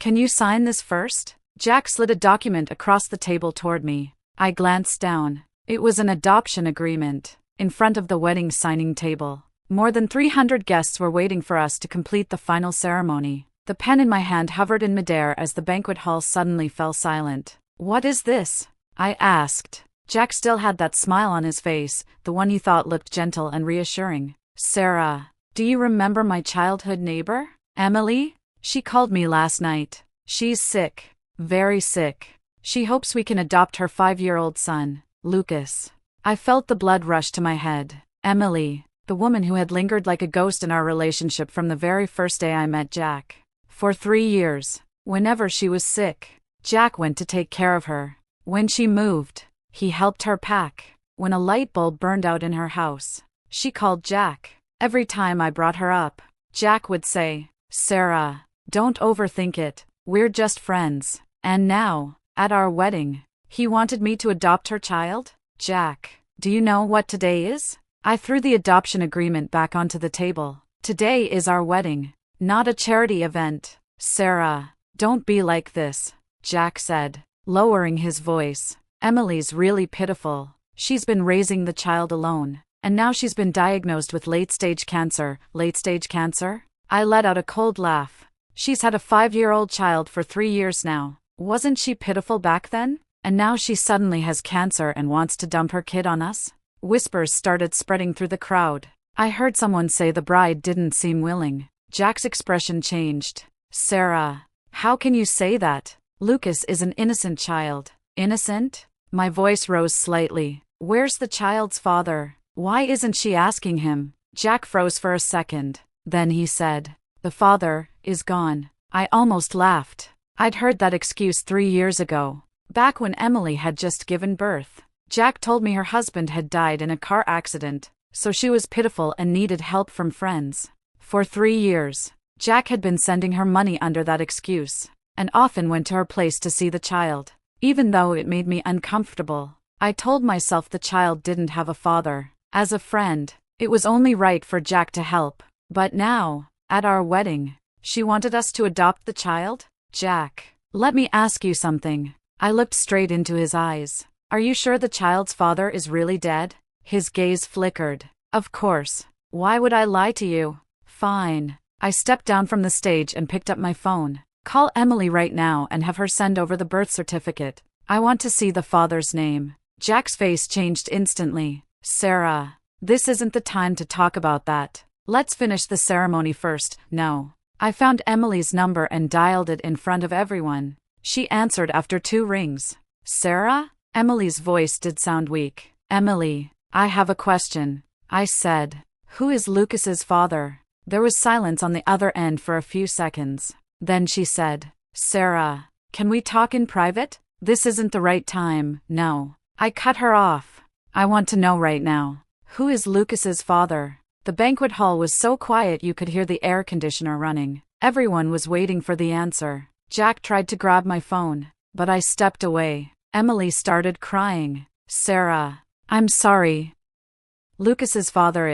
Can you sign this first? Jack slid a document across the table toward me. I glanced down. It was an adoption agreement. In front of the wedding signing table, more than 300 guests were waiting for us to complete the final ceremony. The pen in my hand hovered in midair as the banquet hall suddenly fell silent. What is this? I asked. Jack still had that smile on his face, the one you thought looked gentle and reassuring. Sarah, do you remember my childhood neighbor? Emily? She called me last night. She's sick. Very sick. She hopes we can adopt her 5-year-old son, Lucas. I felt the blood rush to my head. Emily, the woman who had lingered like a ghost in our relationship from the very first day I met Jack. For 3 years, whenever she was sick, Jack went to take care of her. When she moved, he helped her pack. When a light bulb burned out in her house, she called Jack. Every time I brought her up, Jack would say, Sarah, don't overthink it, we're just friends. And now, at our wedding, he wanted me to adopt her child? Jack, do you know what today is? I threw the adoption agreement back onto the table. Today is our wedding, not a charity event. Sarah, don't be like this, Jack said, lowering his voice. Emily's really pitiful. She's been raising the child alone, and now she's been diagnosed with late-stage cancer. Late-stage cancer? I let out a cold laugh. She's had a 5-year-old child for 3 years now. Wasn't she pitiful back then? And now she suddenly has cancer and wants to dump her kid on us? Whispers started spreading through the crowd. I heard someone say the bride didn't seem willing. Jack's expression changed. Sarah, how can you say that? Lucas is an innocent child. Innocent? My voice rose slightly. Where's the child's father? Why isn't she asking him? Jack froze for a second. Then he said, the father is gone. I almost laughed. I'd heard that excuse 3 years ago, back when Emily had just given birth. Jack told me her husband had died in a car accident, so she was pitiful and needed help from friends. For 3 years, Jack had been sending her money under that excuse, and often went to her place to see the child. Even though it made me uncomfortable, I told myself the child didn't have a father. As a friend, it was only right for Jack to help. But now, at our wedding, she wanted us to adopt the child? Jack, let me ask you something. I looked straight into his eyes. Are you sure the child's father is really dead? His gaze flickered. Of course. Why would I lie to you? Fine. I stepped down from the stage and picked up my phone. Call Emily right now and have her send over the birth certificate. I want to see the father's name. Jack's face changed instantly. Sarah, this isn't the time to talk about that. Let's finish the ceremony first. No. I found Emily's number and dialed it in front of everyone. She answered after 2 rings. Sarah? Emily's voice did sound weak. Emily, I have a question, I said. Who is Lucas's father? There was silence on the other end for a few seconds. Then she said, Sarah, can we talk in private? This isn't the right time. No. I cut her off. I want to know right now. Who is Lucas's father? The banquet hall was so quiet you could hear the air conditioner running. Everyone was waiting for the answer. Jack tried to grab my phone, but I stepped away. Emily started crying. Sarah, I'm sorry. Lucas's father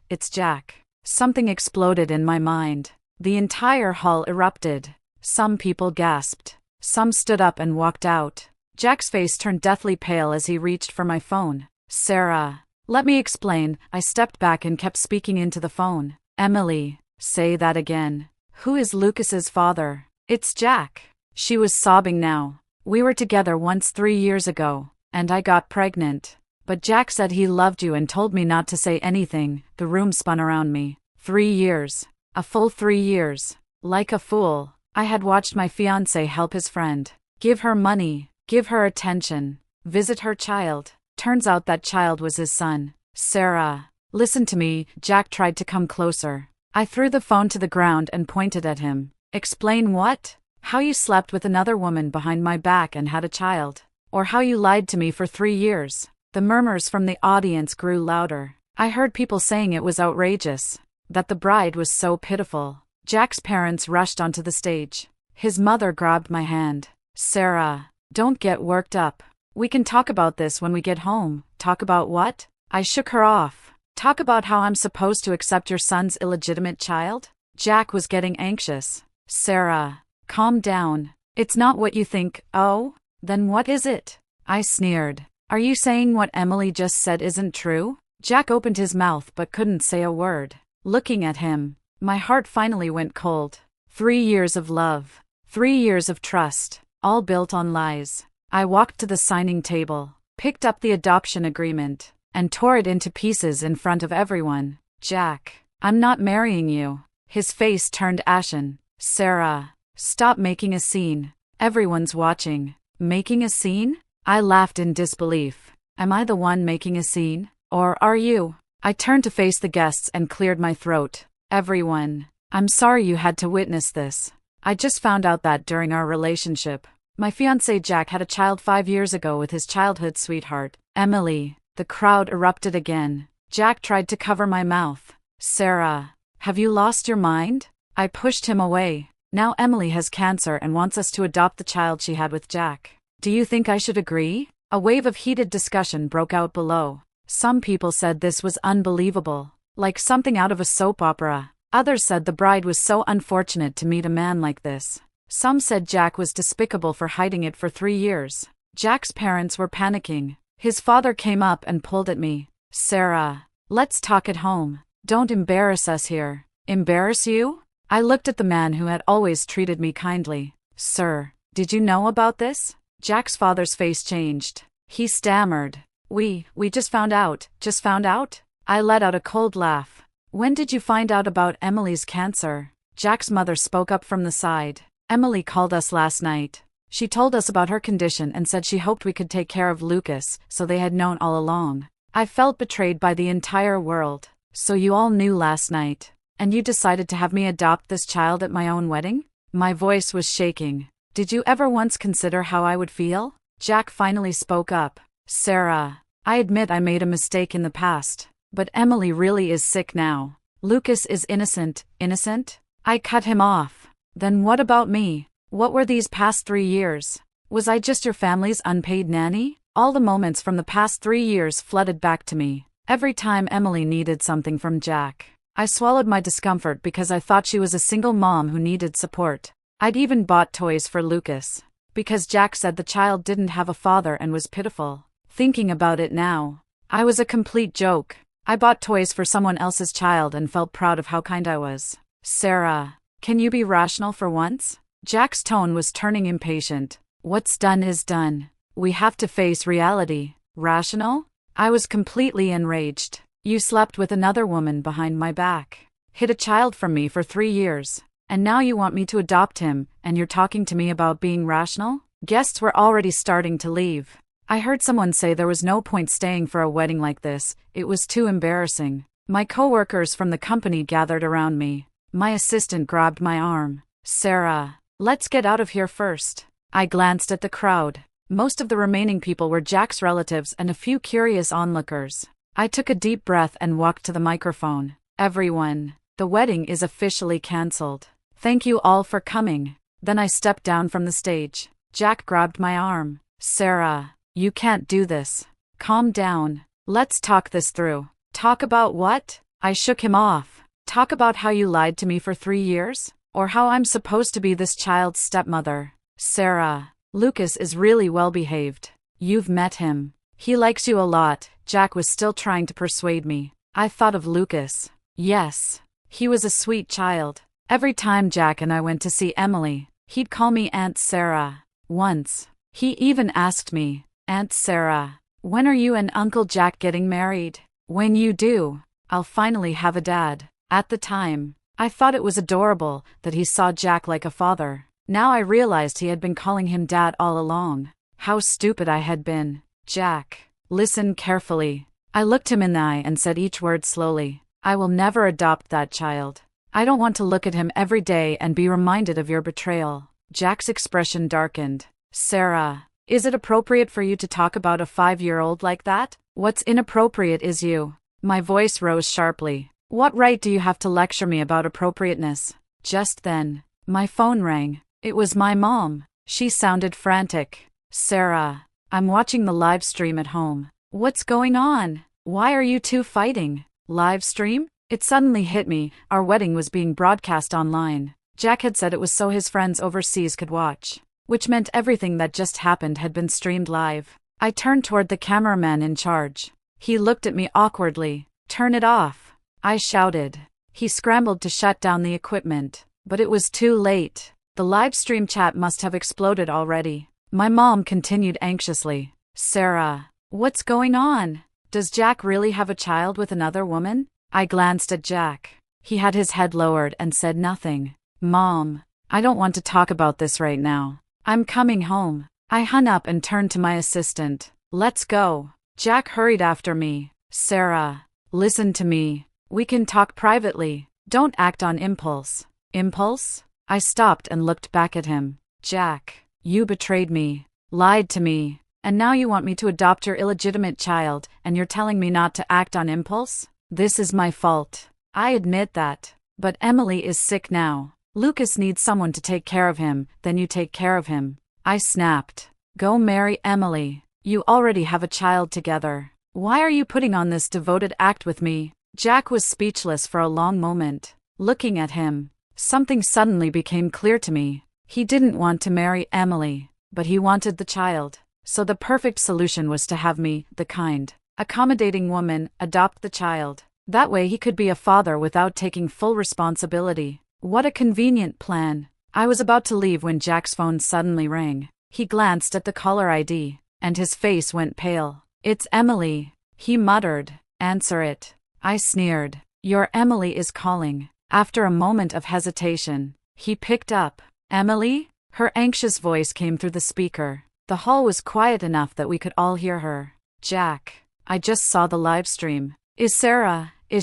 it's Jack. Something exploded in my mind. The entire hall erupted. Some people gasped. Some stood up and walked out. Jack's face turned deathly pale as he reached for my phone. Sarah, let me explain. I stepped back and kept speaking into the phone. Emily, say that again. Who is Lucas's father? It's Jack. She was sobbing now. We were together once 3 years ago, and I got pregnant. But Jack said he loved you and told me not to say anything. The room spun around me. 3 years. A full 3 years. Like a fool, I had watched my fiancé help his friend. Give her money, give her attention, visit her child. Turns out that child was his son. Sarah, listen to me. Jack tried to come closer. I threw the phone to the ground and pointed at him. Explain what? How you slept with another woman behind my back and had a child. Or how you lied to me for 3 years. The murmurs from the audience grew louder. I heard people saying it was outrageous. That the bride was so pitiful. Jack's parents rushed onto the stage. His mother grabbed my hand. Sarah, don't get worked up. We can talk about this when we get home. Talk about what? I shook her off. Talk about how I'm supposed to accept your son's illegitimate child? Jack was getting anxious. Sarah, Calm down. It's not what you think. Oh? Then what is it? I sneered. Are you saying what Emily just said isn't true? Jack opened his mouth but couldn't say a word. Looking at him, my heart finally went cold. 3 years of love. 3 years of trust. All built on lies. I walked to the signing table, picked up the adoption agreement, and tore it into pieces in front of everyone. Jack, I'm not marrying you. His face turned ashen. Sarah, stop making a scene. Everyone's watching. Making a scene? I laughed in disbelief. Am I the one making a scene? Or are you? I turned to face the guests and cleared my throat. Everyone, I'm sorry you had to witness this. I just found out that during our relationship, my fiancé Jack had a child 5 years ago with his childhood sweetheart, Emily. The crowd erupted again. Jack tried to cover my mouth. Sarah, have you lost your mind? I pushed him away. Now Emily has cancer and wants us to adopt the child she had with Jack. Do you think I should agree? A wave of heated discussion broke out below. Some people said this was unbelievable, like something out of a soap opera. Others said the bride was so unfortunate to meet a man like this. Some said Jack was despicable for hiding it for 3 years. Jack's parents were panicking. His father came up and pulled at me. Sarah, let's talk at home. Don't embarrass us here. Embarrass you? I looked at the man who had always treated me kindly. Sir, did you know about this? Jack's father's face changed. He stammered. We just found out. Just found out? I let out a cold laugh. When did you find out about Emily's cancer? Jack's mother spoke up from the side. Emily called us last night. She told us about her condition and said she hoped we could take care of Lucas, so they had known all along. I felt betrayed by the entire world. So you all knew last night. And you decided to have me adopt this child at my own wedding? My voice was shaking. Did you ever once consider how I would feel? Jack finally spoke up. Sarah, I admit I made a mistake in the past. But Emily really is sick now. Lucas is innocent. Innocent? I cut him off. Then what about me? What were these past 3 years? Was I just your family's unpaid nanny? All the moments from the past 3 years flooded back to me. Every time Emily needed something from Jack, I swallowed my discomfort because I thought she was a single mom who needed support. I'd even bought toys for Lucas, because Jack said the child didn't have a father and was pitiful. Thinking about it now, I was a complete joke. I bought toys for someone else's child and felt proud of how kind I was. Sarah, can you be rational for once? Jack's tone was turning impatient. What's done is done. We have to face reality. Rational? I was completely enraged. You slept with another woman behind my back, hid a child from me for 3 years, and now you want me to adopt him, and you're talking to me about being rational? Guests were already starting to leave. I heard someone say there was no point staying for a wedding like this. It was too embarrassing. My coworkers from the company gathered around me. My assistant grabbed my arm. Sarah, let's get out of here first. I glanced at the crowd. Most of the remaining people were Jack's relatives and a few curious onlookers. I took a deep breath and walked to the microphone. Everyone, the wedding is officially cancelled. Thank you all for coming. Then I stepped down from the stage. Jack grabbed my arm. Sarah, you can't do this. Calm down. Let's talk this through. Talk about what? I shook him off. Talk about how you lied to me for 3 years? Or how I'm supposed to be this child's stepmother? Sarah, Lucas is really well behaved. You've met him. He likes you a lot. Jack was still trying to persuade me. I thought of Lucas. Yes. He was a sweet child. Every time Jack and I went to see Emily, he'd call me Aunt Sarah. Once, he even asked me, Aunt Sarah, when are you and Uncle Jack getting married? When you do, I'll finally have a dad. At the time, I thought it was adorable that he saw Jack like a father. Now I realized he had been calling him dad all along. How stupid I had been. Jack, listen carefully. I looked him in the eye and said each word slowly. I will never adopt that child. I don't want to look at him every day and be reminded of your betrayal. Jack's expression darkened. Sarah, is it appropriate for you to talk about a 5-year-old like that? What's inappropriate is you. My voice rose sharply. What right do you have to lecture me about appropriateness? Just then, my phone rang. It was my mom. She sounded frantic. Sarah, I'm watching the live stream at home. What's going on? Why are you two fighting? Live stream? It suddenly hit me. Our wedding was being broadcast online. Jack had said it was so his friends overseas could watch, which meant everything that just happened had been streamed live. I turned toward the cameraman in charge. He looked at me awkwardly. "Turn it off," I shouted. He scrambled to shut down the equipment, but it was too late. The live stream chat must have exploded already. My mom continued anxiously. "Sarah, what's going on? Does Jack really have a child with another woman?" I glanced at Jack. He had his head lowered and said nothing. "Mom, I don't want to talk about this right now. I'm coming home." I hung up and turned to my assistant. "Let's go." Jack hurried after me. "Sarah, listen to me. We can talk privately. Don't act on impulse." "Impulse?" I stopped and looked back at him. "Jack, you betrayed me, lied to me, and now you want me to adopt your illegitimate child, and you're telling me not to act on impulse? This is my fault. I admit that. But Emily is sick now. Lucas needs someone to take care of him, then you take care of him." I snapped. "Go marry Emily. You already have a child together. Why are you putting on this devoted act with me?" Jack was speechless for a long moment. Looking at him, something suddenly became clear to me. He didn't want to marry Emily, but he wanted the child. So the perfect solution was to have me, the kind, accommodating woman, adopt the child. That way he could be a father without taking full responsibility. What a convenient plan. I was about to leave when Jack's phone suddenly rang. He glanced at the caller ID, and his face went pale. "It's Emily," he muttered. "Answer it." I sneered. "Your Emily is calling." After a moment of hesitation, he picked up. "Emily?" Her anxious voice came through the speaker. The hall was quiet enough that we could all hear her. "Jack, I just saw the live stream. Is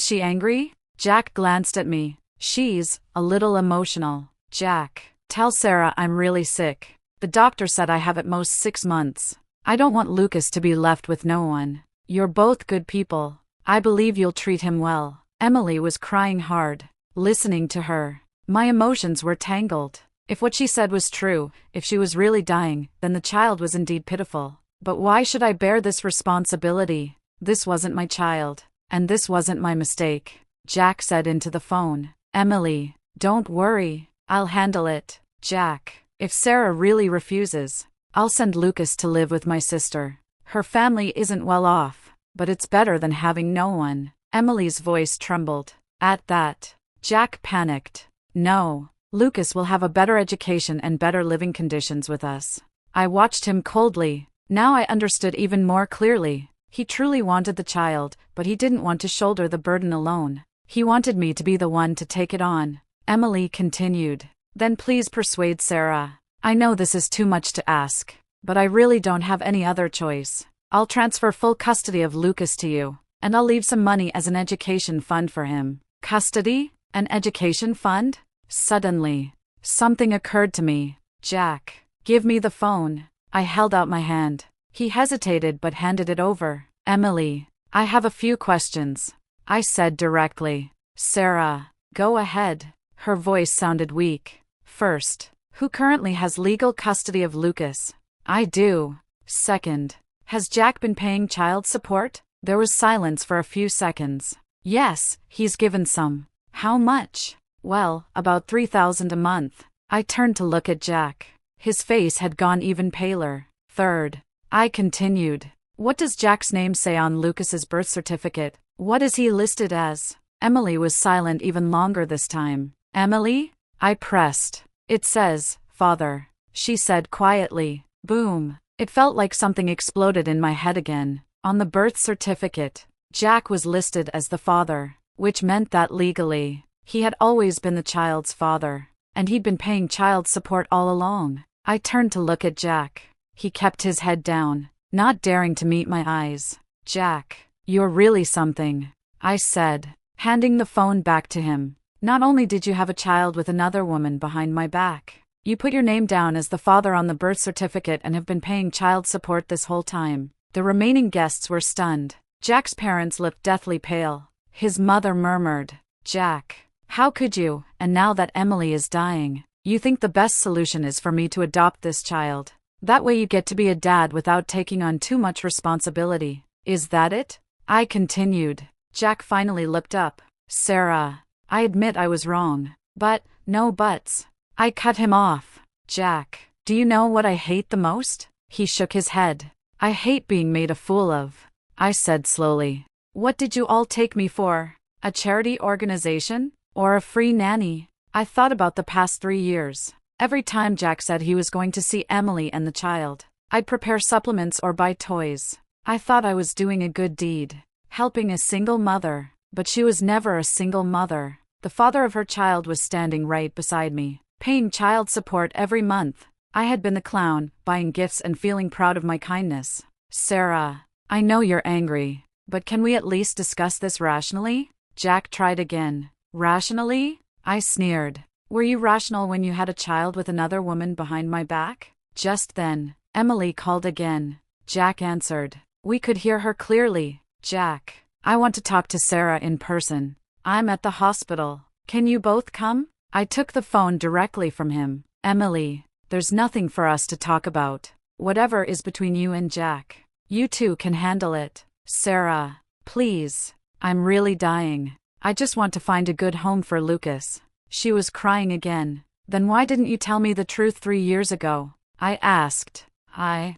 she angry?" Jack glanced at me. "She's a little emotional." "Jack, tell Sarah I'm really sick. The doctor said I have at most 6 months. I don't want Lucas to be left with no one. You're both good people. I believe you'll treat him well." Emily was crying hard. Listening to her, my emotions were tangled. If what she said was true, if she was really dying, then the child was indeed pitiful. But why should I bear this responsibility? This wasn't my child, and this wasn't my mistake. Jack said into the phone. "Emily, don't worry. I'll handle it." "Jack, if Sarah really refuses, I'll send Lucas to live with my sister. Her family isn't well off, but it's better than having no one." Emily's voice trembled. At that, Jack panicked. "No, Lucas will have a better education and better living conditions with us." I watched him coldly. Now I understood even more clearly. He truly wanted the child, but he didn't want to shoulder the burden alone. He wanted me to be the one to take it on. Emily continued. "Then please persuade Sarah. I know this is too much to ask, but I really don't have any other choice. I'll transfer full custody of Lucas to you, and I'll leave some money as an education fund for him." Custody? An education fund? Suddenly, something occurred to me. "Jack, give me the phone." I held out my hand. He hesitated but handed it over. "Emily, I have a few questions," I said directly. "Sarah, go ahead." Her voice sounded weak. "First, who currently has legal custody of Lucas?" "I do." "Second, has Jack been paying child support?" There was silence for a few seconds. "Yes, he's given some." "How much?" "Well, about $3,000 a month." I turned to look at Jack. His face had gone even paler. "Third," I continued, "what does Jack's name say on Lucas's birth certificate? What is he listed as?" Emily was silent even longer this time. "Emily?" I pressed. "It says, father," she said quietly. Boom. It felt like something exploded in my head again. On the birth certificate, Jack was listed as the father, which meant that legally, he had always been the child's father, and he'd been paying child support all along. I turned to look at Jack. He kept his head down, not daring to meet my eyes. "Jack, you're really something," I said, handing the phone back to him. "Not only did you have a child with another woman behind my back, you put your name down as the father on the birth certificate and have been paying child support this whole time." The remaining guests were stunned. Jack's parents looked deathly pale. His mother murmured, "Jack, how could you? And now that Emily is dying, you think the best solution is for me to adopt this child? That way you get to be a dad without taking on too much responsibility. Is that it?" I continued. Jack finally looked up. "Sarah, I admit I was wrong. But No buts. I cut him off. Jack, do you know what I hate the most? He shook his head. I hate being made a fool of. I said slowly. What did you all take me for? A charity organization? Or a free nanny? I thought about the past 3 years. Every time Jack said he was going to see Emily and the child, I'd prepare supplements or buy toys. I thought I was doing a good deed, helping a single mother, but she was never a single mother. The father of her child was standing right beside me, paying child support every month. I had been the clown, buying gifts and feeling proud of my kindness. Sarah, I know you're angry, but can we at least discuss this rationally? Jack tried again. Rationally? I sneered. Were you rational when you had a child with another woman behind my back? Just then, Emily called again. Jack answered. We could hear her clearly. Jack, I want to talk to Sarah in person. I'm at the hospital. Can you both come? I took the phone directly from him. Emily, there's nothing for us to talk about. Whatever is between you and Jack, you two can handle it. Sarah, please. I'm really dying. I just want to find a good home for Lucas. She was crying again. Then why didn't you tell me the truth 3 years ago? I asked. I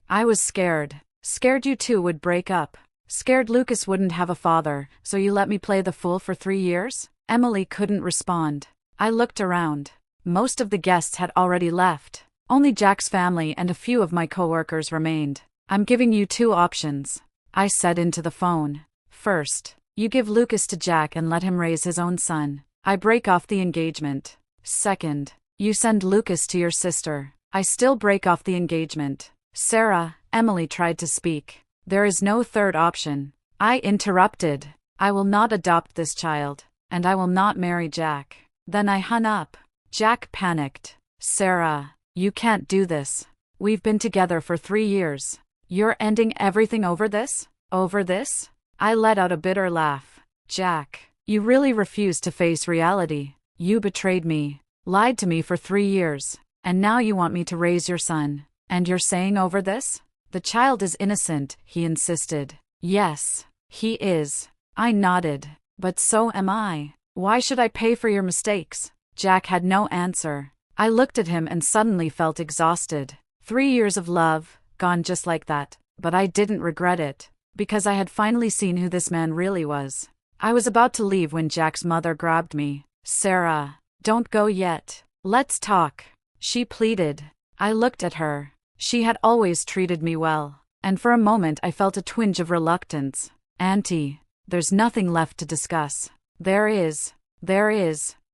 was scared. Scared you two would break up. Scared Lucas wouldn't have a father, so you let me play the fool for 3 years? Emily couldn't respond. I looked around. Most of the guests had already left. Only Jack's family and a few of my coworkers remained. I'm giving you 2 options, I said into the phone. First, you give Lucas to Jack and let him raise his own son. I break off the engagement. Second, you send Lucas to your sister. I still break off the engagement. Sarah, Emily tried to speak. There is no third option. I interrupted. I will not adopt this child, and I will not marry Jack. Then I hung up. Jack panicked. Sarah, you can't do this. We've been together for 3 years. You're ending everything over this? Over this? I let out a bitter laugh. Jack, you really refuse to face reality. You betrayed me, lied to me for 3 years, and now you want me to raise your son. And you're saying over this? The child is innocent, he insisted. Yes, he is. I nodded. But so am I. Why should I pay for your mistakes? Jack had no answer. I looked at him and suddenly felt exhausted. 3 years of love, gone just like that. But I didn't regret it, because I had finally seen who this man really was. I was about to leave when Jack's mother grabbed me. Sarah, don't go yet. Let's talk, she pleaded. I looked at her. She had always treated me well, and for a moment I felt a twinge of reluctance. Auntie, there's nothing left to discuss. There is,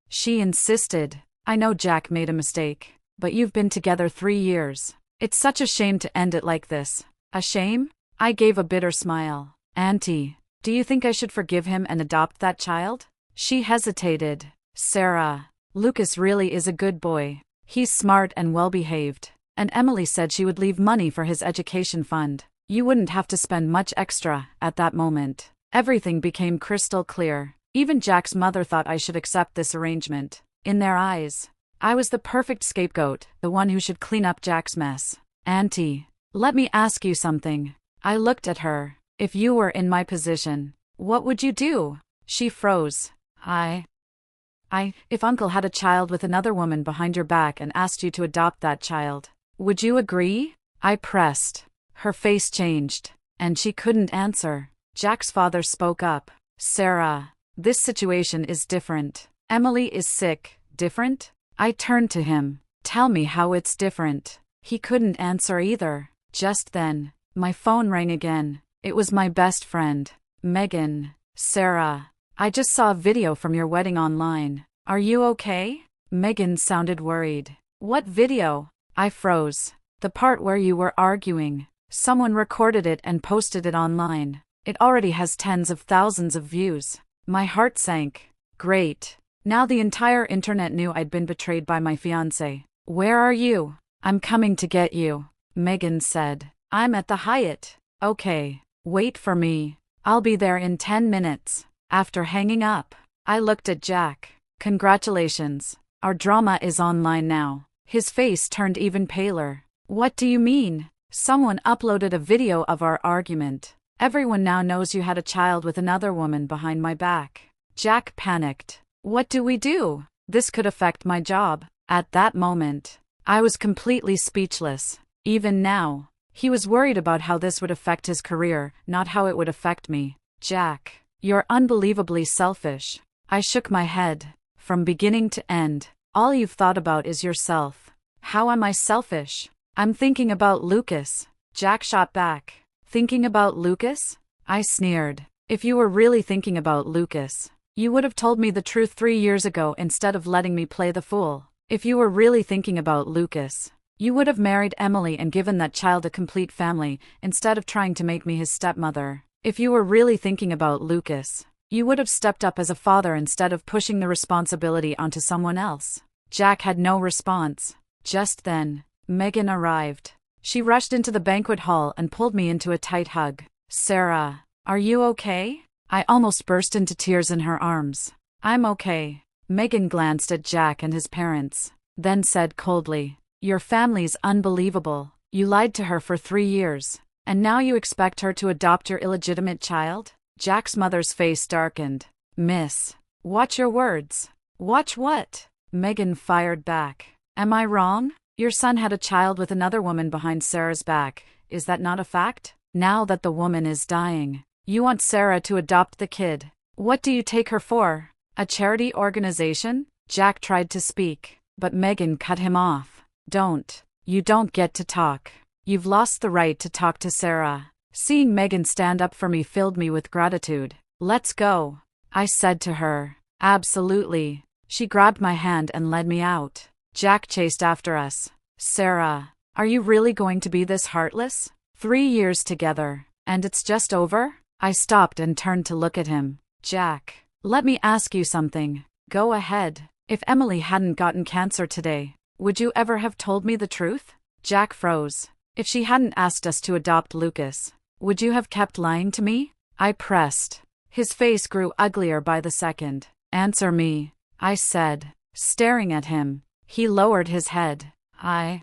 she insisted. I know Jack made a mistake, but you've been together 3 years. It's such a shame to end it like this. A shame? I gave a bitter smile. Auntie, do you think I should forgive him and adopt that child? She hesitated. Sarah, Lucas really is a good boy. He's smart and well-behaved. And Emily said she would leave money for his education fund. You wouldn't have to spend much extra. At that moment, everything became crystal clear. Even Jack's mother thought I should accept this arrangement. In their eyes, I was the perfect scapegoat, the one who should clean up Jack's mess. Auntie, let me ask you something. I looked at her. If you were in my position, what would you do? She froze. If Uncle had a child with another woman behind your back and asked you to adopt that child, would you agree? I pressed. Her face changed, and she couldn't answer. Jack's father spoke up. Sarah, this situation is different. Emily is sick. Different? I turned to him. Tell me how it's different. He couldn't answer either. Just then, my phone rang again. It was my best friend, Megan. Sarah, I just saw a video from your wedding online. Are you okay? Megan sounded worried. What video? I froze. The part where you were arguing. Someone recorded it and posted it online. It already has tens of thousands of views. My heart sank. Great. Now the entire internet knew I'd been betrayed by my fiancé. Where are you? I'm coming to get you, Megan said. I'm at the Hyatt. Okay. Wait for me. I'll be there in 10 minutes. After hanging up, I looked at Jack. Congratulations. Our drama is online now. His face turned even paler. What do you mean? Someone uploaded a video of our argument. Everyone now knows you had a child with another woman behind my back. Jack panicked. What do we do? This could affect my job. At that moment, I was completely speechless. Even now, he was worried about how this would affect his career, not how it would affect me. Jack, you're unbelievably selfish. I shook my head. From beginning to end, all you've thought about is yourself. How am I selfish? I'm thinking about Lucas. Jack shot back. Thinking about Lucas? I sneered. If you were really thinking about Lucas, you would have told me the truth 3 years ago instead of letting me play the fool. If you were really thinking about Lucas, you would have married Emily and given that child a complete family instead of trying to make me his stepmother. If you were really thinking about Lucas, you would have stepped up as a father instead of pushing the responsibility onto someone else. Jack had no response. Just then, Megan arrived. She rushed into the banquet hall and pulled me into a tight hug. Sarah, are you okay? I almost burst into tears in her arms. I'm okay. Megan glanced at Jack and his parents, then said coldly, your family's unbelievable. You lied to her for 3 years, and now you expect her to adopt your illegitimate child? Jack's mother's face darkened. Miss, watch your words. Watch what? Megan fired back. Am I wrong? Your son had a child with another woman behind Sarah's back. Is that not a fact? Now that the woman is dying, you want Sarah to adopt the kid. What do you take her for? A charity organization? Jack tried to speak, but Megan cut him off. You don't get to talk. You've lost the right to talk to Sarah. Seeing Megan stand up for me filled me with gratitude. Let's go, I said to her. Absolutely. She grabbed my hand and led me out. Jack chased after us. Sarah, are you really going to be this heartless? 3 years together, and it's just over? I stopped and turned to look at him. Jack, let me ask you something. Go ahead. If Emily hadn't gotten cancer today, would you ever have told me the truth? Jack froze. If she hadn't asked us to adopt Lucas, would you have kept lying to me? I pressed. His face grew uglier by the second. Answer me, I said, staring at him. He lowered his head. I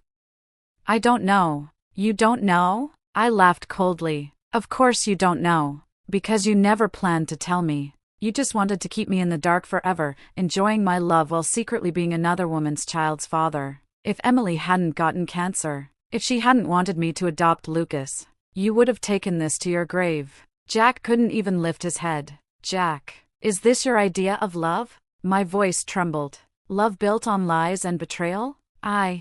don't know. You don't know? I laughed coldly. Of course you don't know. Because you never planned to tell me. You just wanted to keep me in the dark forever, enjoying my love while secretly being another woman's child's father. If Emily hadn't gotten cancer, if she hadn't wanted me to adopt Lucas, you would have taken this to your grave. Jack couldn't even lift his head. Jack, is this your idea of love? My voice trembled. Love built on lies and betrayal?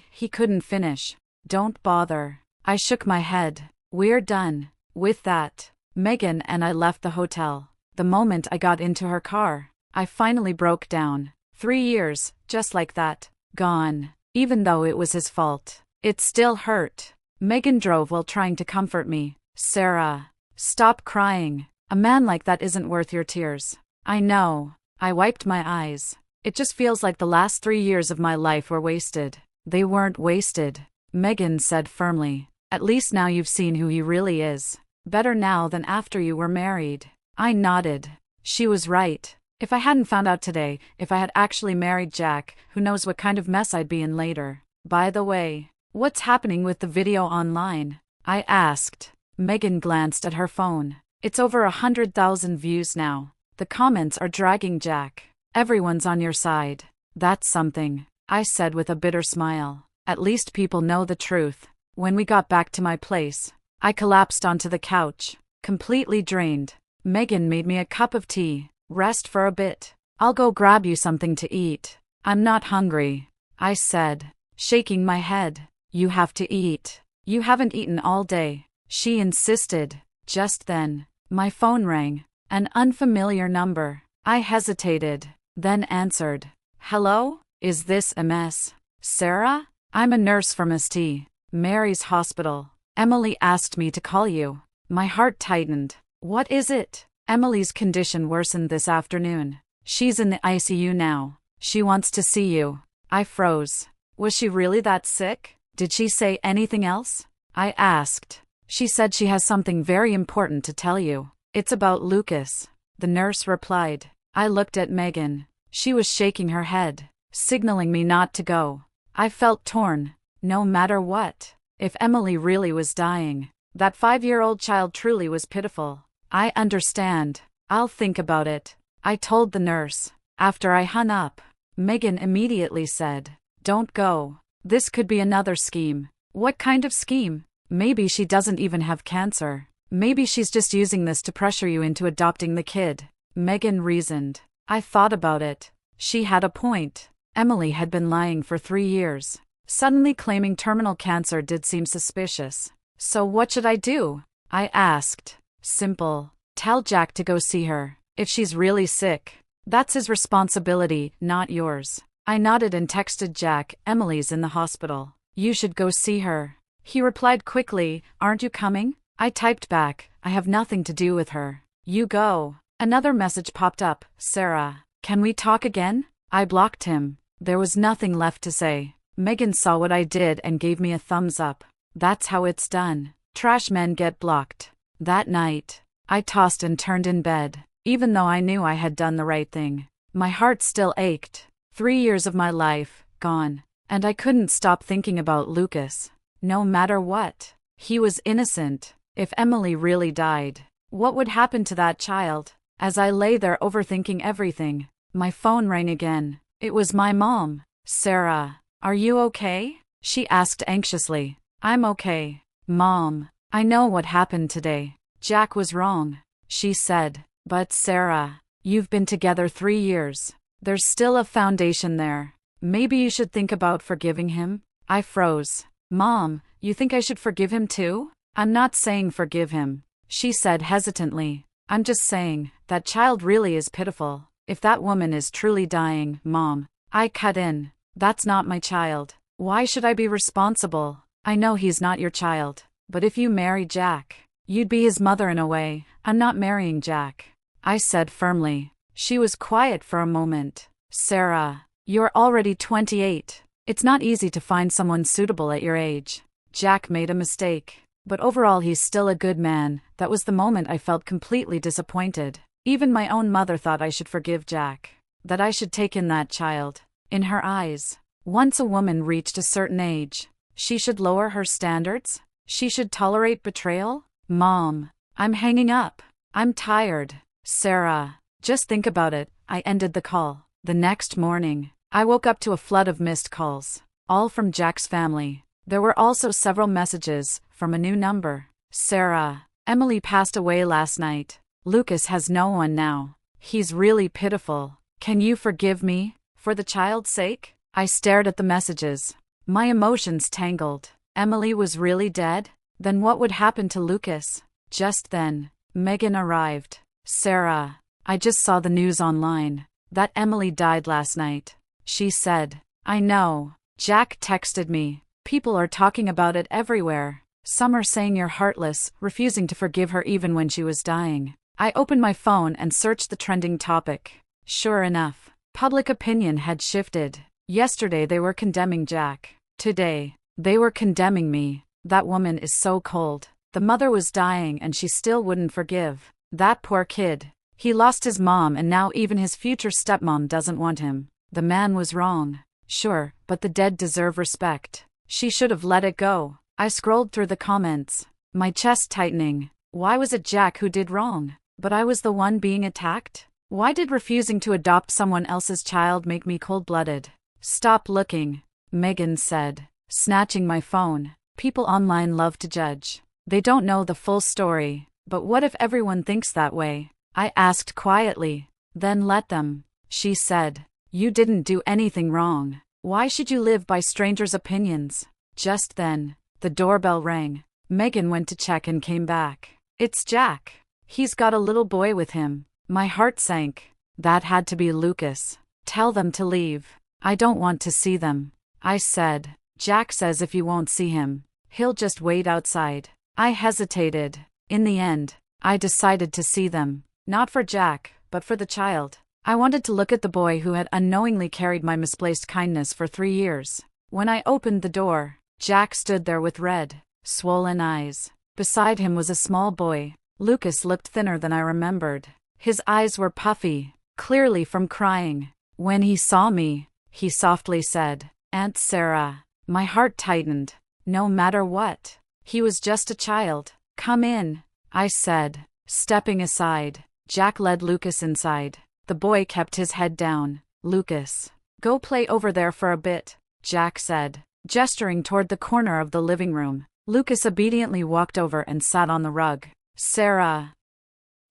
He couldn't finish. Don't bother. I shook my head. We're done. With that, Megan and I left the hotel. The moment I got into her car, I finally broke down. 3 years, just like that, gone. Even though it was his fault, it still hurt. Megan drove while trying to comfort me. Sarah, stop crying. A man like that isn't worth your tears. I know. I wiped my eyes. It just feels like the last 3 years of my life were wasted. They weren't wasted, Megan said firmly. At least now you've seen who he really is. Better now than after you were married. I nodded. She was right. If I hadn't found out today, if I had actually married Jack, who knows what kind of mess I'd be in later. By the way, what's happening with the video online? I asked. Megan glanced at her phone. It's over 100,000 views now. The comments are dragging Jack. Everyone's on your side. That's something, I said with a bitter smile. At least people know the truth. When we got back to my place, I collapsed onto the couch, completely drained. Megan made me a cup of tea. Rest for a bit. I'll go grab you something to eat. I'm not hungry, I said, shaking my head. You have to eat. You haven't eaten all day, she insisted. Just then, my phone rang. An unfamiliar number. I hesitated, then answered. Hello? Is this MS? Sarah? I'm a nurse from St. Mary's Hospital. Emily asked me to call you. My heart tightened. What is it? Emily's condition worsened this afternoon. She's in the ICU now. She wants to see you. I froze. Was she really that sick? Did she say anything else? I asked. She said she has something very important to tell you. It's about Lucas, the nurse replied. I looked at Megan. She was shaking her head, signaling me not to go. I felt torn. No matter what. If Emily really was dying, that 5-year-old child truly was pitiful. I understand. I'll think about it, I told the nurse. After I hung up, Megan immediately said, "Don't go. This could be another scheme." "What kind of scheme?" "Maybe she doesn't even have cancer. Maybe she's just using this to pressure you into adopting the kid," Megan reasoned. I thought about it. She had a point. Emily had been lying for 3 years. Suddenly claiming terminal cancer did seem suspicious. "So what should I do?" I asked. "Simple. Tell Jack to go see her. If she's really sick, that's his responsibility, not yours." I nodded and texted Jack, "Emily's in the hospital. You should go see her." He replied quickly, "Aren't you coming?" I typed back, "I have nothing to do with her. You go." Another message popped up, "Sarah, can we talk again?" I blocked him. There was nothing left to say. Megan saw what I did and gave me a thumbs up. That's how it's done. Trash men get blocked. That night, I tossed and turned in bed. Even though I knew I had done the right thing, my heart still ached. 3 years of my life, gone. And I couldn't stop thinking about Lucas. No matter what, he was innocent. If Emily really died, what would happen to that child? As I lay there overthinking everything, my phone rang again. It was my mom. "Sarah, are you okay?" she asked anxiously. "I'm okay, Mom. I know what happened today. Jack was wrong," she said. "But Sarah, you've been together 3 years. There's still a foundation there. Maybe you should think about forgiving him." I froze. "Mom, you think I should forgive him too?" "I'm not saying forgive him," she said hesitantly. "I'm just saying, that child really is pitiful. If that woman is truly dying, Mom." I cut in. "That's not my child. Why should I be responsible? I know he's not your child. But if you marry Jack, you'd be his mother in a way. I'm not marrying Jack," I said firmly. She was quiet for a moment. "Sarah, you're already 28. It's not easy to find someone suitable at your age. Jack made a mistake. But overall he's still a good man." That was the moment I felt completely disappointed. Even my own mother thought I should forgive Jack. That I should take in that child. In her eyes, once a woman reached a certain age, she should lower her standards? She should tolerate betrayal? "Mom, I'm hanging up. I'm tired." "Sarah, just think about it." I ended the call. The next morning, I woke up to a flood of missed calls. All from Jack's family. There were also several messages from a new number. "Sarah, Emily passed away last night. Lucas has no one now. He's really pitiful. Can you forgive me, for the child's sake?" I stared at the messages. My emotions tangled. Emily was really dead? Then what would happen to Lucas? Just then, Megan arrived. "Sarah, I just saw the news online. That Emily died last night," she said. "I know. Jack texted me. People are talking about it everywhere. Some are saying you're heartless, refusing to forgive her even when she was dying." I opened my phone and searched the trending topic. Sure enough, public opinion had shifted. Yesterday they were condemning Jack. Today, they were condemning me. That woman is so cold. The mother was dying and she still wouldn't forgive. That poor kid. He lost his mom and now even his future stepmom doesn't want him. The man was wrong. Sure, but the dead deserve respect. She should have let it go. I scrolled through the comments, my chest tightening. Why was it Jack who did wrong? But I was the one being attacked? Why did refusing to adopt someone else's child make me cold-blooded? "Stop looking," Megan said, snatching my phone. "People online love to judge. They don't know the full story. But what if everyone thinks that way?" I asked quietly. "Then let them," she said. "You didn't do anything wrong. Why should you live by strangers' opinions?" Just then, the doorbell rang. Megan went to check and came back. "It's Jack. He's got a little boy with him." My heart sank. That had to be Lucas. "Tell them to leave. I don't want to see them," I said. "Jack says if you won't see him, he'll just wait outside." I hesitated. In the end, I decided to see them. Not for Jack, but for the child. I wanted to look at the boy who had unknowingly carried my misplaced kindness for 3 years. When I opened the door, Jack stood there with red, swollen eyes. Beside him was a small boy. Lucas looked thinner than I remembered. His eyes were puffy, clearly from crying. When he saw me, he softly said, "Aunt Sarah." My heart tightened. No matter what, he was just a child. "Come in," I said, stepping aside. Jack led Lucas inside. The boy kept his head down. "Lucas, Go play over there for a bit, Jack said, gesturing toward the corner of the living room. Lucas obediently walked over and sat on the rug. Sarah.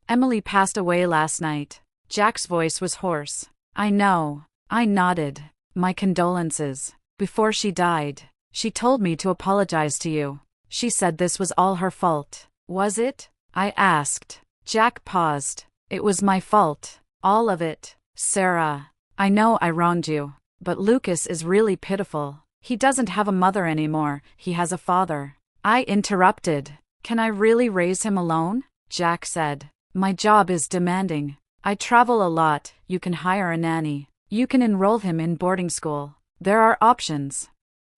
Emily passed away last night. Jack's voice was hoarse. I know. I nodded. My condolences. Before she died, she told me to apologize to you. She said this was all her fault. Was it? I asked. Jack paused. It was my fault. All of it. Sarah. I know I wronged you. But Lucas is really pitiful. He doesn't have a mother anymore, he has a father. I interrupted. Can I really raise him alone? Jack said. My job is demanding. I travel a lot. You can hire a nanny. You can enroll him in boarding school. There are options.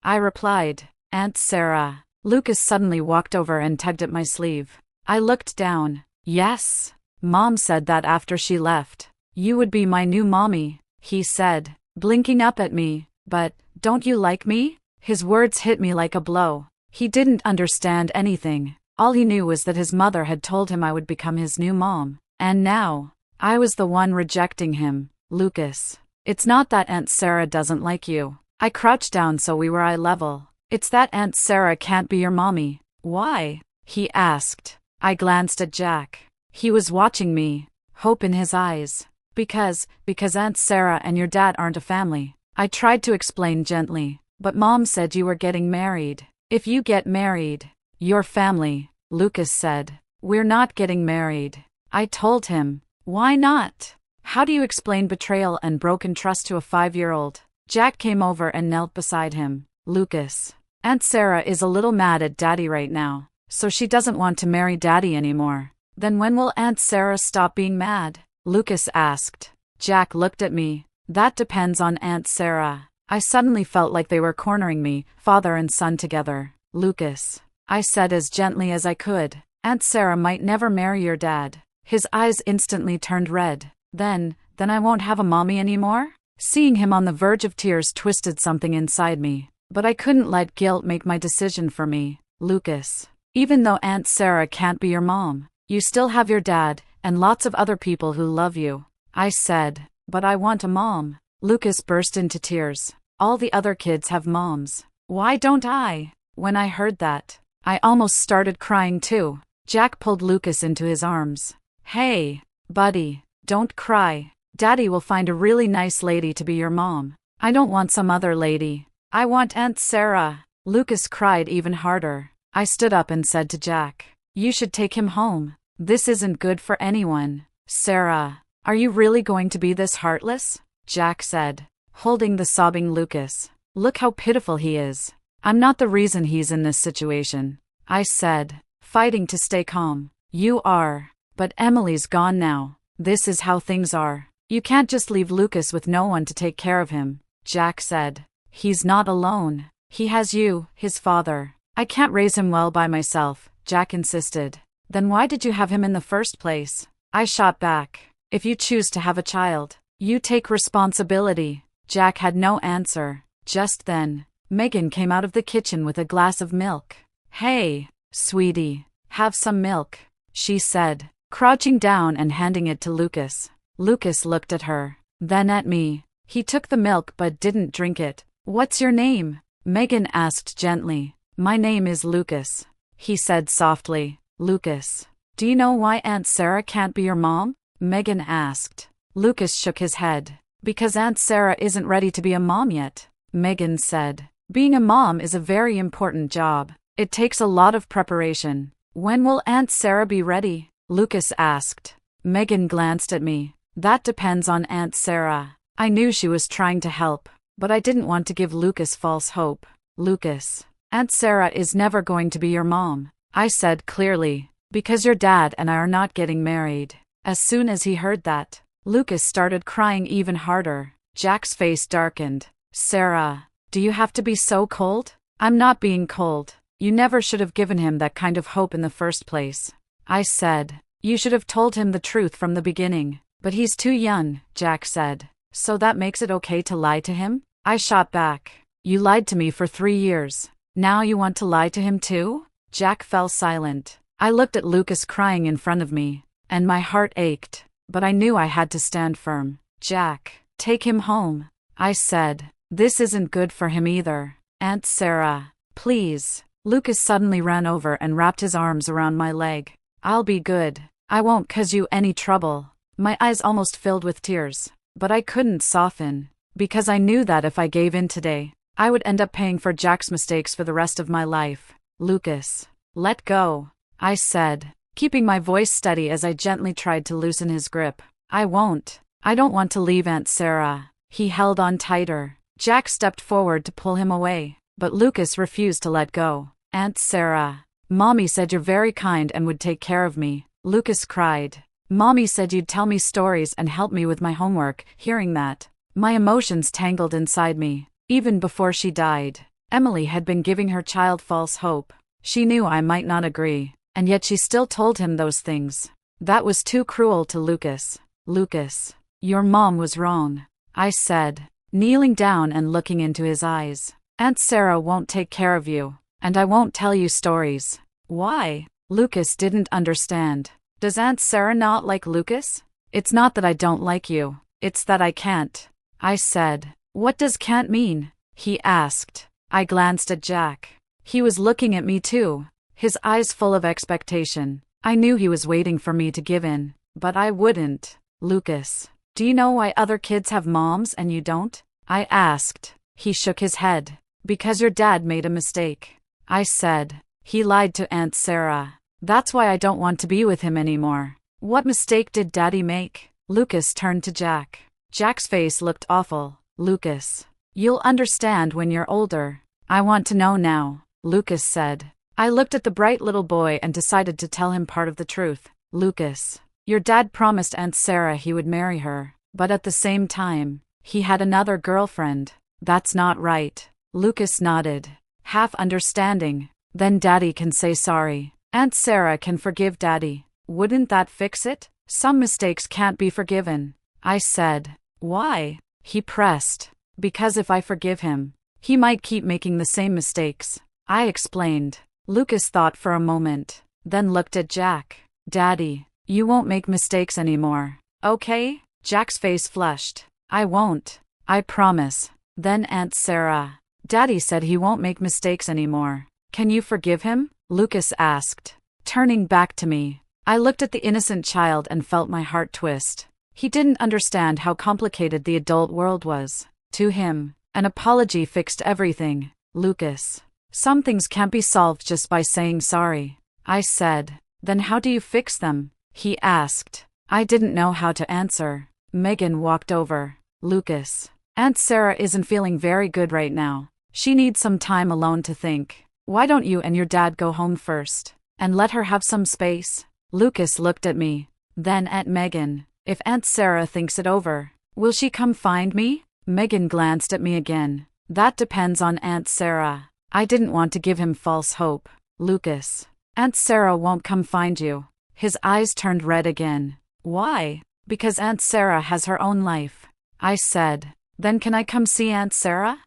I replied. Aunt Sarah. Lucas suddenly walked over and tugged at my sleeve. I looked down. Yes. Mom said that after she left. You would be my new mommy, he said, blinking up at me. But, don't you like me? His words hit me like a blow. He didn't understand anything. All he knew was that his mother had told him I would become his new mom. And now, I was the one rejecting him. Lucas. It's not that Aunt Sarah doesn't like you. I crouched down so we were eye level. It's that Aunt Sarah can't be your mommy. Why? He asked. I glanced at Jack. He was watching me, hope in his eyes. Because Aunt Sarah and your dad aren't a family. I tried to explain gently, but Mom said you were getting married. If you get married, your family, Lucas said. We're not getting married. I told him. Why not? How do you explain betrayal and broken trust to a 5-year-old? Jack came over and knelt beside him. Lucas. Aunt Sarah is a little mad at Daddy right now, so she doesn't want to marry Daddy anymore. Then when will Aunt Sarah stop being mad? Lucas asked. Jack looked at me. That depends on Aunt Sarah. I suddenly felt like they were cornering me, father and son together. Lucas. I said as gently as I could. Aunt Sarah might never marry your dad. His eyes instantly turned red. Then I won't have a mommy anymore? Seeing him on the verge of tears twisted something inside me. But I couldn't let guilt make my decision for me. Lucas. Even though Aunt Sarah can't be your mom, you still have your dad, and lots of other people who love you. I said. But I want a mom. Lucas burst into tears. All the other kids have moms. Why don't I? When I heard that, I almost started crying too. Jack pulled Lucas into his arms. Hey, buddy, don't cry. Daddy will find a really nice lady to be your mom. I don't want some other lady. I want Aunt Sarah. Lucas cried even harder. I stood up and said to Jack, you should take him home. This isn't good for anyone. Sarah. Are you really going to be this heartless? Jack said, holding the sobbing Lucas. Look how pitiful he is. I'm not the reason he's in this situation. I said, fighting to stay calm. You are. But Emily's gone now. This is how things are. You can't just leave Lucas with no one to take care of him. Jack said. He's not alone. He has you, his father. I can't raise him well by myself, Jack insisted. Then why did you have him in the first place? I shot back. If you choose to have a child, you take responsibility. Jack had no answer. Just then, Megan came out of the kitchen with a glass of milk. Hey, sweetie, have some milk, she said, crouching down and handing it to Lucas. Lucas looked at her, then at me. He took the milk but didn't drink it. What's your name? Megan asked gently. My name is Lucas, he said softly. Lucas. Do you know why Aunt Sarah can't be your mom? Megan asked. Lucas shook his head. Because Aunt Sarah isn't ready to be a mom yet, Megan said. Being a mom is a very important job. It takes a lot of preparation. When will Aunt Sarah be ready? Lucas asked. Megan glanced at me. That depends on Aunt Sarah. I knew she was trying to help, but I didn't want to give Lucas false hope. Lucas. Aunt Sarah is never going to be your mom, I said clearly, because your dad and I are not getting married. As soon as he heard that, Lucas started crying even harder. Jack's face darkened. Sarah, do you have to be so cold? I'm not being cold. You never should have given him that kind of hope in the first place. I said. You should have told him the truth from the beginning. But he's too young, Jack said. So that makes it okay to lie to him? I shot back. You lied to me for 3 years. Now you want to lie to him too? Jack fell silent. I looked at Lucas crying in front of me, and my heart ached. But I knew I had to stand firm. Jack, take him home. I said. This isn't good for him either. Aunt Sarah, please. Lucas suddenly ran over and wrapped his arms around my leg. I'll be good. I won't cause you any trouble. My eyes almost filled with tears, but I couldn't soften, because I knew that if I gave in today, I would end up paying for Jack's mistakes for the rest of my life. Lucas, let go, I said, keeping my voice steady as I gently tried to loosen his grip. I won't. I don't want to leave Aunt Sarah. He held on tighter. Jack stepped forward to pull him away, but Lucas refused to let go. Aunt Sarah, Mommy said you're very kind and would take care of me, Lucas cried. Mommy said you'd tell me stories and help me with my homework. Hearing that, my emotions tangled inside me. Even before she died, Emily had been giving her child false hope. She knew I might not agree, and yet she still told him those things. That was too cruel to Lucas. Lucas, your mom was wrong, I said, kneeling down and looking into his eyes. Aunt Sarah won't take care of you, and I won't tell you stories. Why? Lucas didn't understand. Does Aunt Sarah not like Lucas? It's not that I don't like you, it's that I can't, I said. What does can't mean? He asked. I glanced at Jack. He was looking at me too, his eyes full of expectation. I knew he was waiting for me to give in, but I wouldn't. Lucas, do you know why other kids have moms and you don't? I asked. He shook his head. Because your dad made a mistake, I said. He lied to Aunt Sarah. That's why I don't want to be with him anymore. What mistake did Daddy make? Lucas turned to Jack. Jack's face looked awful. Lucas, you'll understand when you're older. I want to know now, Lucas said. I looked at the bright little boy and decided to tell him part of the truth. Lucas, your dad promised Aunt Sarah he would marry her, but at the same time, he had another girlfriend. That's not right. Lucas nodded, half understanding. Then Daddy can say sorry. Aunt Sarah can forgive Daddy. Wouldn't that fix it? Some mistakes can't be forgiven, I said. Why? He pressed. Because if I forgive him, he might keep making the same mistakes, I explained. Lucas thought for a moment, then looked at Jack. Daddy, you won't make mistakes anymore, okay? Jack's face flushed. I won't. I promise. Then Aunt Sarah. Daddy said he won't make mistakes anymore. Can you forgive him? Lucas asked, turning back to me. I looked at the innocent child and felt my heart twist. He didn't understand how complicated the adult world was. To him, an apology fixed everything. Lucas, some things can't be solved just by saying sorry, I said. Then how do you fix them? He asked. I didn't know how to answer. Megan walked over. Lucas, Aunt Sarah isn't feeling very good right now. She needs some time alone to think. Why don't you and your dad go home first, and let her have some space? Lucas looked at me, then at Megan. If Aunt Sarah thinks it over, will she come find me? Megan glanced at me again. That depends on Aunt Sarah. I didn't want to give him false hope. Lucas, Aunt Sarah won't come find you. His eyes turned red again. Why? Because Aunt Sarah has her own life, I said. Then can I come see Aunt Sarah?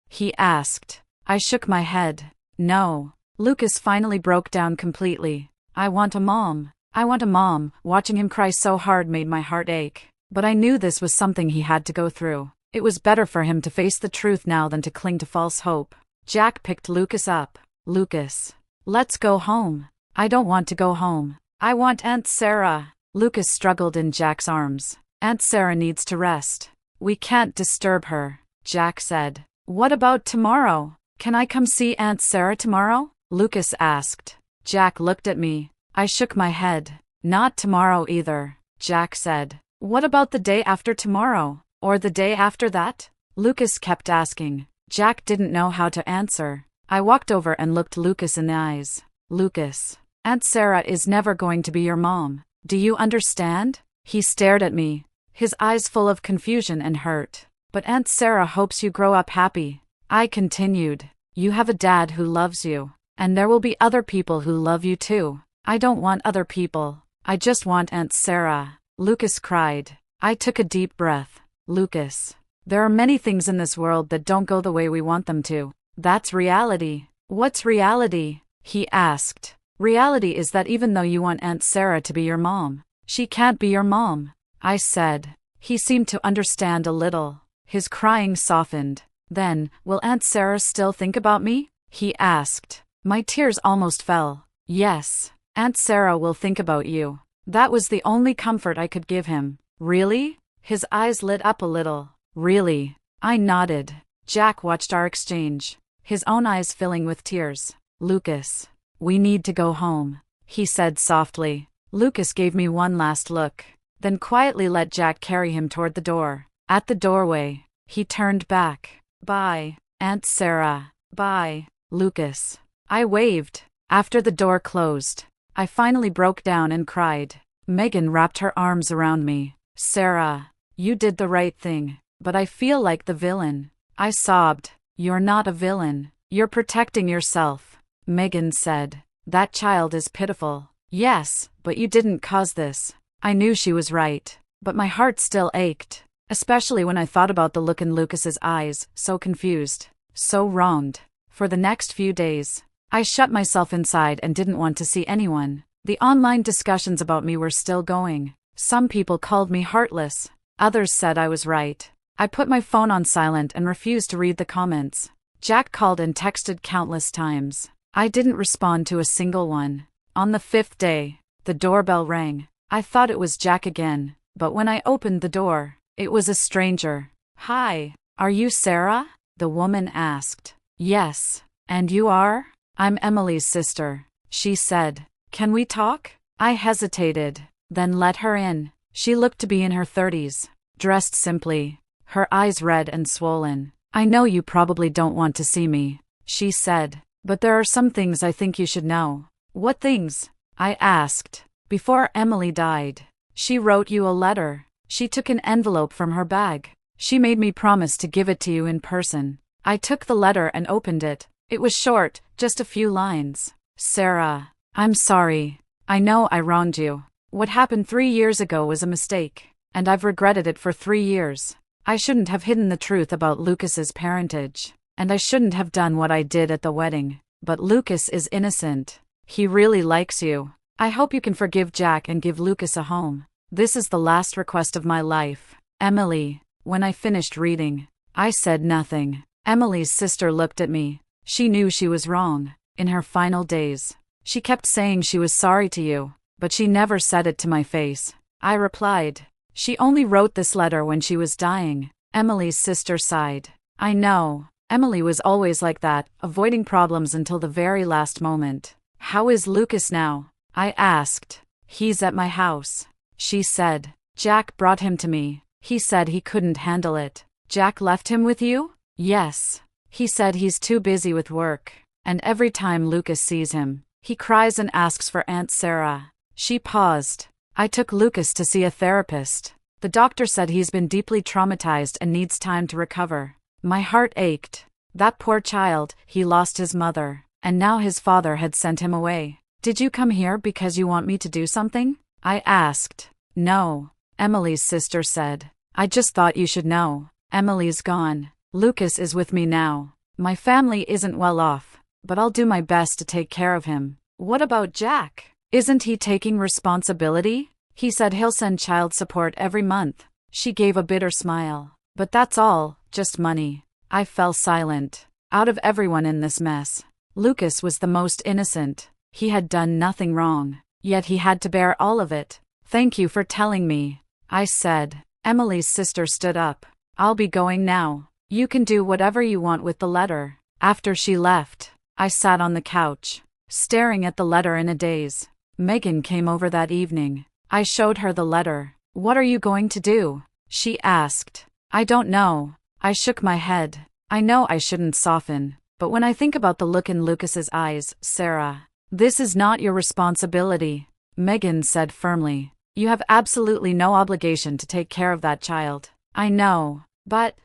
He asked. I shook my head. No. Lucas finally broke down completely. I want a mom. I want a mom. Watching him cry so hard made my heart ache. But I knew this was something he had to go through. It was better for him to face the truth now than to cling to false hope. Jack picked Lucas up. Lucas, let's go home. I don't want to go home. I want Aunt Sarah. Lucas struggled in Jack's arms. Aunt Sarah needs to rest. We can't disturb her, Jack said. What about tomorrow? Can I come see Aunt Sarah tomorrow? Lucas asked. Jack looked at me. I shook my head. Not tomorrow either, Jack said. What about the day after tomorrow? Or the day after that? Lucas kept asking. Jack didn't know how to answer. I walked over and looked Lucas in the eyes. Lucas, Aunt Sarah is never going to be your mom. Do you understand? He stared at me, his eyes full of confusion and hurt. But Aunt Sarah hopes you grow up happy. I continued. You have a dad who loves you, and there will be other people who love you too. I don't want other people. I just want Aunt Sarah. Lucas cried. I took a deep breath. Lucas, there are many things in this world that don't go the way we want them to. That's reality. What's reality? He asked. Reality is that even though you want Aunt Sarah to be your mom, she can't be your mom, I said. He seemed to understand a little. His crying softened. Then, will Aunt Sarah still think about me? He asked. My tears almost fell. Yes, Aunt Sarah will think about you. That was the only comfort I could give him. Really? His eyes lit up a little. Really? I nodded. Jack watched our exchange, his own eyes filling with tears. Lucas, we need to go home, he said softly. Lucas gave me one last look, then quietly let Jack carry him toward the door. At the doorway, he turned back. Bye, Aunt Sarah. Bye, Lucas. I waved. After the door closed, I finally broke down and cried. Megan wrapped her arms around me. Sarah, you did the right thing, but I feel like the villain. I sobbed. You're not a villain. You're protecting yourself, Megan said. That child is pitiful. Yes, but you didn't cause this. I knew she was right, but my heart still ached, especially when I thought about the look in Lucas's eyes, so confused, so wronged. For the next few days, I shut myself inside and didn't want to see anyone. The online discussions about me were still going. Some people called me heartless. Others said I was right. I put my phone on silent and refused to read the comments. Jack called and texted countless times. I didn't respond to a single one. On the 5th day, the doorbell rang. I thought it was Jack again, but when I opened the door, it was a stranger. Hi, are you Sarah? The woman asked. Yes, and you are? I'm Emily's sister, she said. Can we talk? I hesitated, then let her in. She looked to be in her 30s, dressed simply, her eyes red and swollen. I know you probably don't want to see me, she said, but there are some things I think you should know. What things? I asked. Before Emily died, she wrote you a letter. She took an envelope from her bag. She made me promise to give it to you in person. I took the letter and opened it. It was short, just a few lines. Sarah, I'm sorry. I know I wronged you. What happened 3 years ago was a mistake, and I've regretted it for 3 years. I shouldn't have hidden the truth about Lucas's parentage, and I shouldn't have done what I did at the wedding. But Lucas is innocent. He really likes you. I hope you can forgive Jack and give Lucas a home. This is the last request of my life. Emily. When I finished reading, I said nothing. Emily's sister looked at me. She knew she was wrong. In her final days, she kept saying she was sorry to you, but she never said it to my face. I replied. She only wrote this letter when she was dying. Emily's sister sighed. I know. Emily was always like that, avoiding problems until the very last moment. How is Lucas now? I asked. He's at my house, she said. Jack brought him to me. He said he couldn't handle it. Jack left him with you? Yes. He said he's too busy with work, and every time Lucas sees him, he cries and asks for Aunt Sarah. She paused. I took Lucas to see a therapist. The doctor said he's been deeply traumatized and needs time to recover. My heart ached. That poor child, he lost his mother, and now his father had sent him away. Did you come here because you want me to do something? I asked. No, Emily's sister said. I just thought you should know. Emily's gone. Lucas is with me now. My family isn't well off, but I'll do my best to take care of him. What about Jack? Isn't he taking responsibility? He said he'll send child support every month. She gave a bitter smile. But that's all, just money. I fell silent. Out of everyone in this mess, Lucas was the most innocent. He had done nothing wrong, yet he had to bear all of it. Thank you for telling me, I said. Emily's sister stood up. I'll be going now. You can do whatever you want with the letter. After she left, I sat on the couch, staring at the letter in a daze. Megan came over that evening. I showed her the letter. What are you going to do? She asked. I don't know. I shook my head. I know I shouldn't soften, but when I think about the look in Lucas's eyes, Sarah, this is not your responsibility, Megan said firmly. You have absolutely no obligation to take care of that child. I know, but,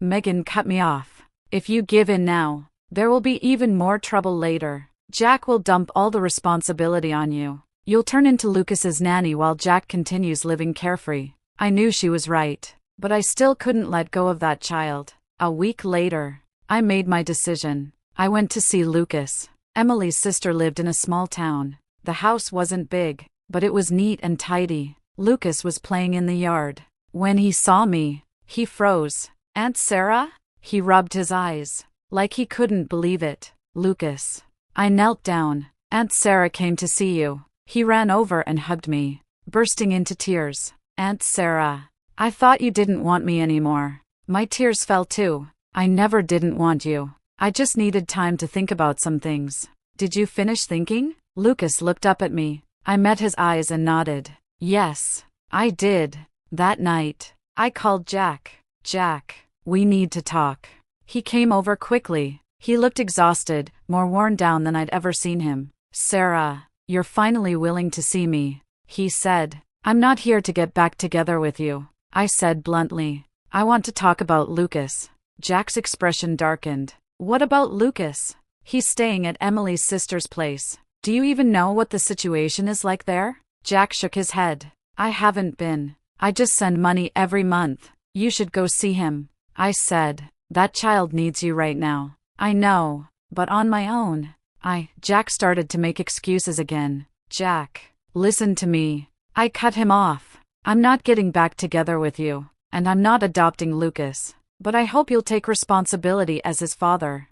Megan cut me off. If you give in now, there will be even more trouble later. Jack will dump all the responsibility on you. You'll turn into Lucas's nanny while Jack continues living carefree. I knew she was right, but I still couldn't let go of that child. A week later, I made my decision. I went to see Lucas. Emily's sister lived in a small town. The house wasn't big, but it was neat and tidy. Lucas was playing in the yard. When he saw me, He froze. Aunt Sarah? He rubbed his eyes, like he couldn't believe it. Lucas. I knelt down. Aunt Sarah came to see you. He ran over and hugged me, bursting into tears. Aunt Sarah. I thought you didn't want me anymore. My tears fell too. I never didn't want you. I just needed time to think about some things. Did you finish thinking? Lucas looked up at me. I met his eyes and nodded. Yes, I did. That night, I called Jack. Jack, we need to talk. He came over quickly. He looked exhausted, more worn down than I'd ever seen him. Sarah, you're finally willing to see me, he said. I'm not here to get back together with you, I said bluntly. I want to talk about Lucas. Jack's expression darkened. What about Lucas? He's staying at Emily's sister's place. Do you even know what the situation is like there? Jack shook his head. I haven't been. I just send money every month. You should go see him. I said. That child needs you right now. I know, but on my own. Jack started to make excuses again. Jack, listen to me. I cut him off. I'm not getting back together with you, and I'm not adopting Lucas, but I hope you'll take responsibility as his father.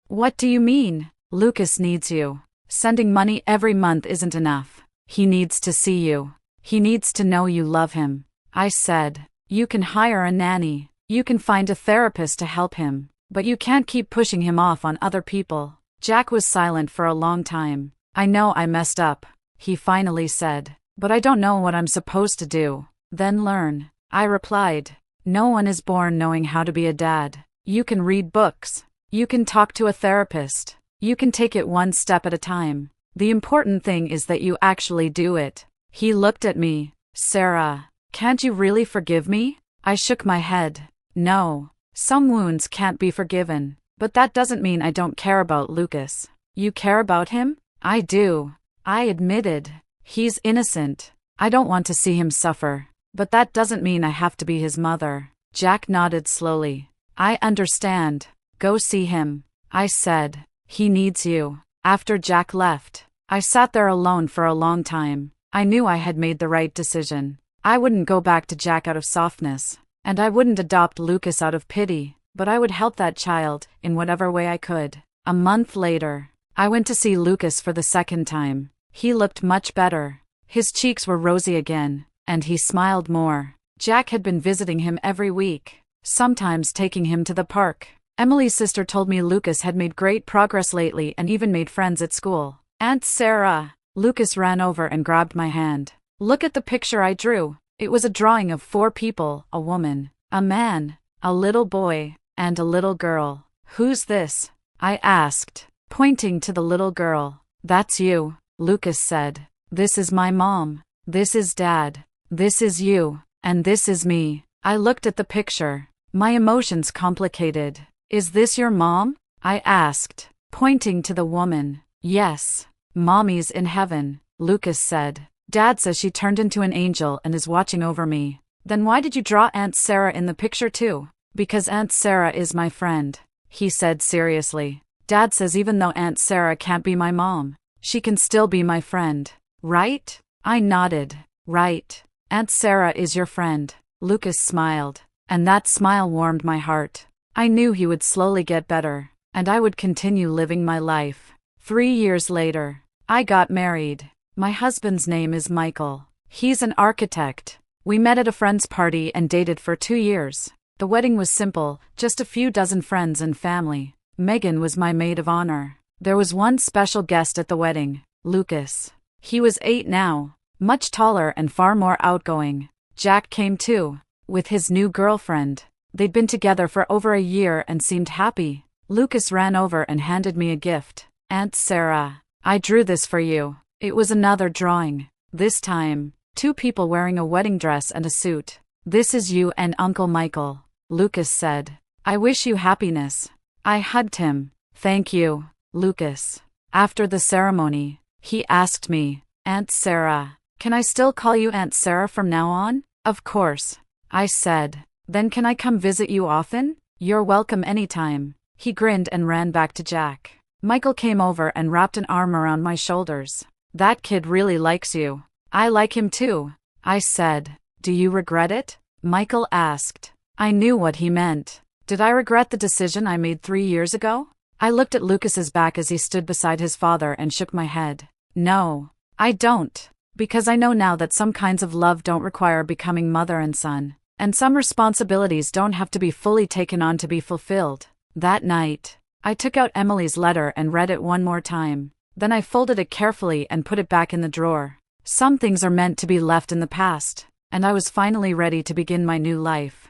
What do you mean? Lucas needs you. Sending money every month isn't enough. He needs to see you. He needs to know you love him. I said, you can hire a nanny. You can find a therapist to help him, but you can't keep pushing him off on other people. Jack was silent for a long time. I know I messed up, he finally said, but I don't know what I'm supposed to do. Then learn, I replied. No one is born knowing how to be a dad. You can read books. You can talk to a therapist. You can take it one step at a time. The important thing is that you actually do it. He looked at me. Sarah, can't you really forgive me? I shook my head. No, some wounds can't be forgiven, but that doesn't mean I don't care about Lucas. You care about him? I do, I admitted. He's innocent. I don't want to see him suffer, but that doesn't mean I have to be his mother. Jack nodded slowly. I understand. Go see him, I said. He needs you. After Jack left, I sat there alone for a long time. I knew I had made the right decision. I wouldn't go back to Jack out of softness, and I wouldn't adopt Lucas out of pity, but I would help that child in whatever way I could. A month later, I went to see Lucas for the second time. He looked much better. His cheeks were rosy again, and he smiled more. Jack had been visiting him every week, sometimes taking him to the park. Emily's sister told me Lucas had made great progress lately and even made friends at school. Aunt Sarah. Lucas ran over and grabbed my hand. Look at the picture I drew. It was a drawing of 4 people, a woman, a man, a little boy, and a little girl. Who's this? I asked, pointing to the little girl. That's you, Lucas said. This is my mom. This is Dad. This is you. And this is me. I looked at the picture. My emotions complicated. Is this your mom? I asked, pointing to the woman. Yes. Mommy's in heaven, Lucas said. Dad says she turned into an angel and is watching over me. Then why did you draw Aunt Sarah in the picture too? Because Aunt Sarah is my friend, he said seriously. Dad says even though Aunt Sarah can't be my mom, she can still be my friend. Right? I nodded. Right. Aunt Sarah is your friend. Lucas smiled, and that smile warmed my heart. I knew he would slowly get better, and I would continue living my life. 3 years later, I got married. My husband's name is Michael. He's an architect. We met at a friend's party and dated for 2 years. The wedding was simple, just a few dozen friends and family. Megan was my maid of honor. There was one special guest at the wedding, Lucas. He was 8 now, much taller and far more outgoing. Jack came too, with his new girlfriend. They'd been together for over a year and seemed happy. Lucas ran over and handed me a gift. Aunt Sarah, I drew this for you. It was another drawing. This time, 2 people wearing a wedding dress and a suit. This is you and Uncle Michael, Lucas said. I wish you happiness. I hugged him. Thank you, Lucas. After the ceremony, he asked me, Aunt Sarah, can I still call you Aunt Sarah from now on? Of course, I said. Then can I come visit you often? You're welcome anytime. He grinned and ran back to Jack. Michael came over and wrapped an arm around my shoulders. That kid really likes you. I like him too, I said. Do you regret it? Michael asked. I knew what he meant. Did I regret the decision I made 3 years ago? I looked at Lucas's back as he stood beside his father and shook my head. No, I don't. Because I know now that some kinds of love don't require becoming mother and son, and some responsibilities don't have to be fully taken on to be fulfilled. That night, I took out Emily's letter and read it one more time. Then I folded it carefully and put it back in the drawer. Some things are meant to be left in the past, and I was finally ready to begin my new life.